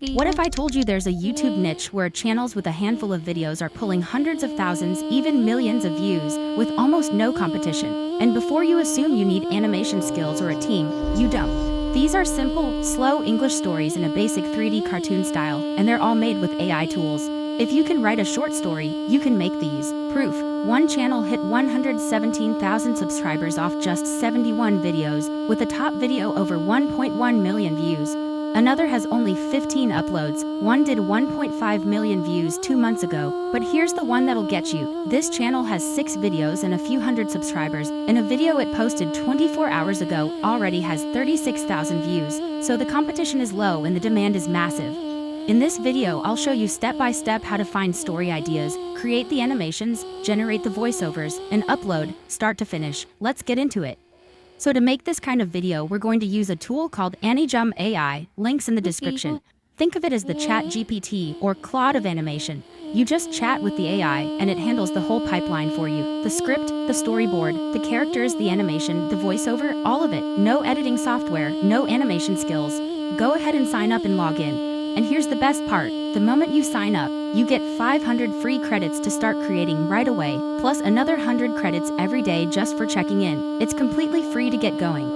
What if I told you there's a YouTube niche where channels with a handful of videos are pulling hundreds of thousands, even millions of views, with almost no competition? And before you assume you need animation skills or a team, you don't. These are simple, slow English stories in a basic 3D cartoon style, and they're all made with AI tools. If you can write a short story, you can make these. Proof: one channel hit 117,000 subscribers off just 71 videos, with a top video over 1.1 million views. Another has only 15 uploads. One did 1.5 million views 2 months ago. But here's the one that'll get you. This channel has 6 videos and a few hundred subscribers, and a video it posted 24 hours ago already has 36,000 views. So the competition is low and the demand is massive. In this video, I'll show you step by step how to find story ideas, create the animations, generate the voiceovers, and upload, start to finish. Let's get into it. So to make this kind of video, we're going to use a tool called AnyJam AI, links in the description. Think of it as the ChatGPT or Claude of animation. You just chat with the AI and it handles the whole pipeline for you. The script, the storyboard, the characters, the animation, the voiceover, all of it. No editing software, no animation skills. Go ahead and sign up and log in. And here's the best part. The moment you sign up, you get 500 free credits to start creating right away, plus another 100 credits every day just for checking in. It's completely free to get going.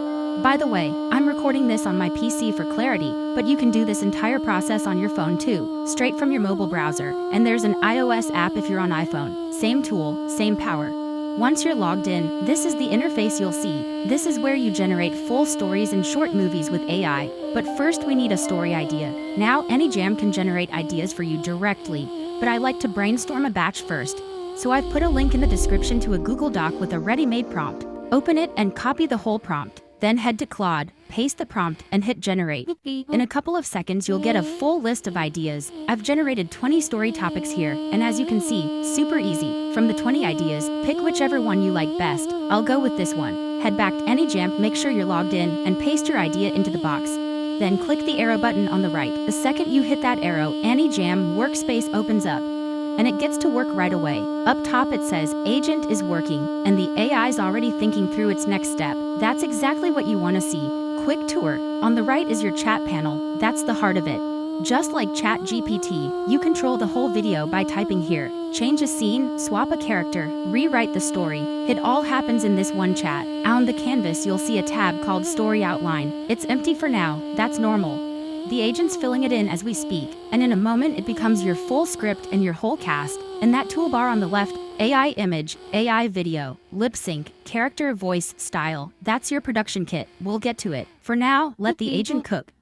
By the way, I'm recording this on my PC for clarity, but you can do this entire process on your phone too, straight from your mobile browser. And there's an iOS app if you're on iPhone. Same tool, same power. Once you're logged in, this is the interface you'll see. This is where you generate full stories and short movies with AI. But first we need a story idea. Now AnyJam can generate ideas for you directly, but I like to brainstorm a batch first. So I've put a link in the description to a Google Doc with a ready-made prompt. Open it and copy the whole prompt. Then head to Claude, paste the prompt, and hit generate. In a couple of seconds, you'll get a full list of ideas. I've generated 20 story topics here, and as you can see, super easy. From the 20 ideas, pick whichever one you like best. I'll go with this one. Head back to AnyJam, make sure you're logged in, and paste your idea into the box. Then click the arrow button on the right. The second you hit that arrow, AnyJam Workspace opens up. And it gets to work right away. Up top it says, Agent is working, and the AI's already thinking through its next step. That's exactly what you want to see. Quick tour. On the right is your chat panel. That's the heart of it. Just like ChatGPT, you control the whole video by typing here. Change a scene, swap a character, rewrite the story. It all happens in this one chat. On the canvas you'll see a tab called Story Outline. It's empty for now. That's normal. The agent's filling it in as we speak, and in a moment it becomes your full script and your whole cast. And that toolbar on the left, AI image, AI video, lip sync, character voice style, that's your production kit. We'll get to it. For now, let the agent cook.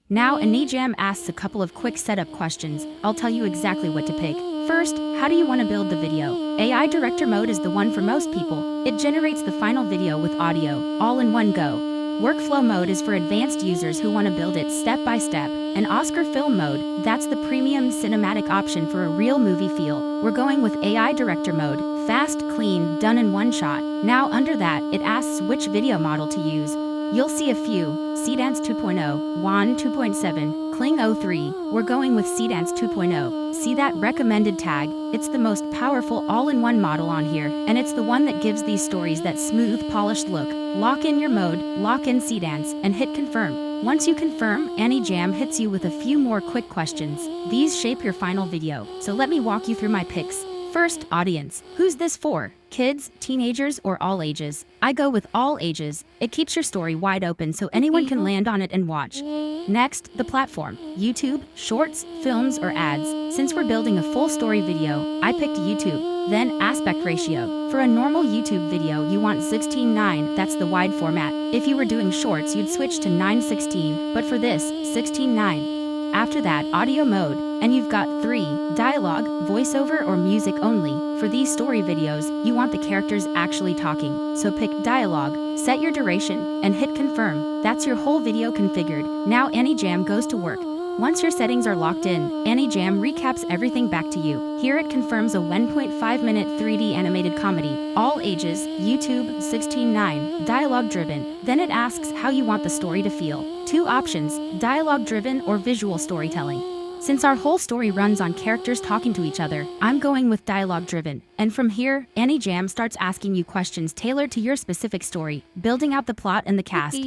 Now AnyJam asks a couple of quick setup questions. I'll tell you exactly what to pick. First, how do you want to build the video? AI director mode is the one for most people. It generates the final video with audio, all in one go. Workflow mode is for advanced users who want to build it step by step. And Oscar film mode, that's the premium cinematic option for a real movie feel. We're going with AI director mode, fast, clean, done in one shot. Now under that, it asks which video model to use. You'll see a few: Cdance 2.0, WAN 2.7, Kling 03. We're going with Cdance 2.0. See that recommended tag? It's the most powerful all-in-one model on here, and it's the one that gives these stories that smooth, polished look. Lock in your mode, lock in Cdance, and hit confirm. Once you confirm, AnyJam hits you with a few more quick questions. These shape your final video, so let me walk you through my picks. First, audience. Who's this for? Kids, teenagers, or all ages? I go with all ages. It keeps your story wide open so anyone can land on it and watch. Next, the platform. YouTube, shorts, films, or ads. Since we're building a full story video, I picked YouTube. Then aspect ratio. For a normal YouTube video, you want 16:9, that's the wide format. If you were doing shorts, you'd switch to 9:16, but for this, 16:9. After that, audio mode, and you've got 3, dialogue, voiceover, or music only. For these story videos, you want the characters actually talking, so pick dialogue, set your duration, and hit confirm. That's your whole video configured. Now AnyJam goes to work. Once your settings are locked in, AnyJam recaps everything back to you. Here it confirms a 1.5-minute 3D animated comedy, all ages, YouTube, 16:9, dialogue-driven. Then it asks how you want the story to feel. 2 options, dialogue-driven or visual storytelling. Since our whole story runs on characters talking to each other, I'm going with dialogue-driven. And from here, AnyJam starts asking you questions tailored to your specific story, building out the plot and the cast.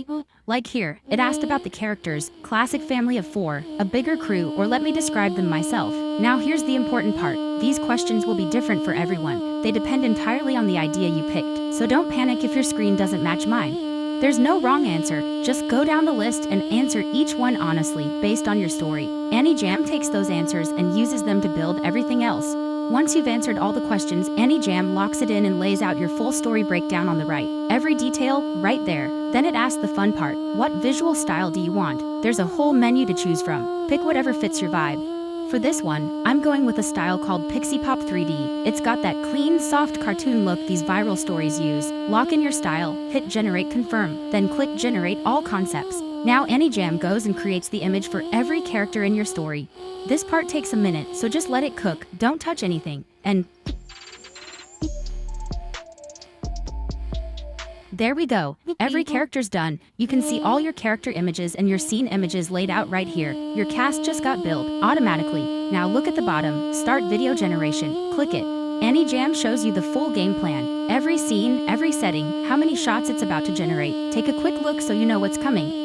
Like here, it asked about the characters, classic family of 4, a bigger crew, or let me describe them myself. Now here's the important part. These questions will be different for everyone. They depend entirely on the idea you picked. So don't panic if your screen doesn't match mine. There's no wrong answer, just go down the list and answer each one honestly, based on your story. AnyJam takes those answers and uses them to build everything else. Once you've answered all the questions, AnyJam locks it in and lays out your full story breakdown on the right. Every detail, right there. Then it asks the fun part, what visual style do you want? There's a whole menu to choose from. Pick whatever fits your vibe. For this one, I'm going with a style called Pixie Pop 3D. It's got that clean, soft cartoon look these viral stories use. Lock in your style, hit Generate Confirm, then click Generate All Concepts. Now AnyJam goes and creates the image for every character in your story. This part takes a minute, so just let it cook, don't touch anything. And there we go. Every character's done. You can see all your character images and your scene images laid out right here. Your cast just got built automatically. Now look at the bottom. Start video generation. Click it. AnyJam shows you the full game plan. Every scene, every setting, how many shots it's about to generate. Take a quick look so you know what's coming.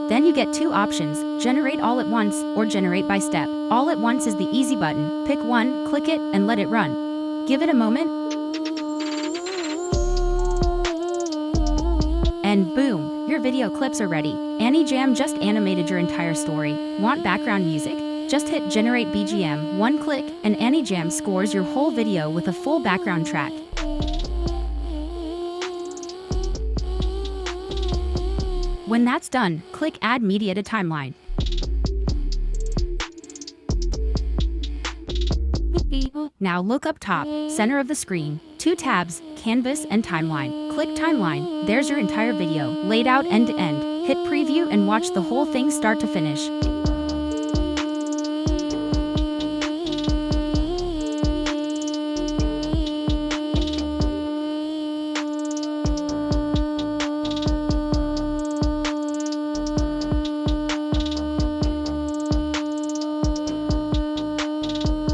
Then you get 2 options, generate all at once or generate by step. All at once is the easy button. Pick one, click it, and let it run. Give it a moment. And boom, your video clips are ready. AnyJam just animated your entire story. Want background music? Just hit generate BGM, one click, and AnyJam scores your whole video with a full background track. When that's done, click Add Media to Timeline. Now look up top, center of the screen, 2 tabs, Canvas and Timeline. Click Timeline. There's your entire video, laid out end to end. Hit Preview and watch the whole thing start to finish.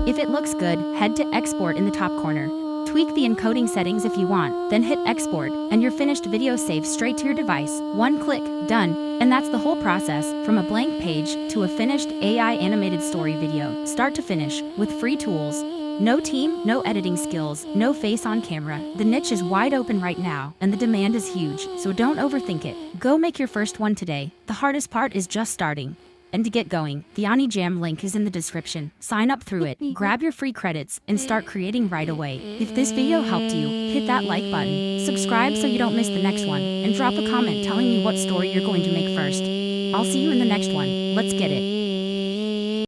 If it looks good, head to Export in the top corner. Tweak the encoding settings if you want, then hit Export, and your finished video saves straight to your device. One click, done. And that's the whole process, from a blank page to a finished AI animated story video, start to finish, with free tools. No team, no editing skills, no face on camera. The niche is wide open right now, and the demand is huge, so don't overthink it. Go make your first one today. The hardest part is just starting. And to get going, the AnyJam link is in the description. Sign up through it, grab your free credits, and start creating right away. If this video helped you, hit that like button, subscribe so you don't miss the next one, and drop a comment telling me what story you're going to make first. I'll see you in the next one. Let's get it.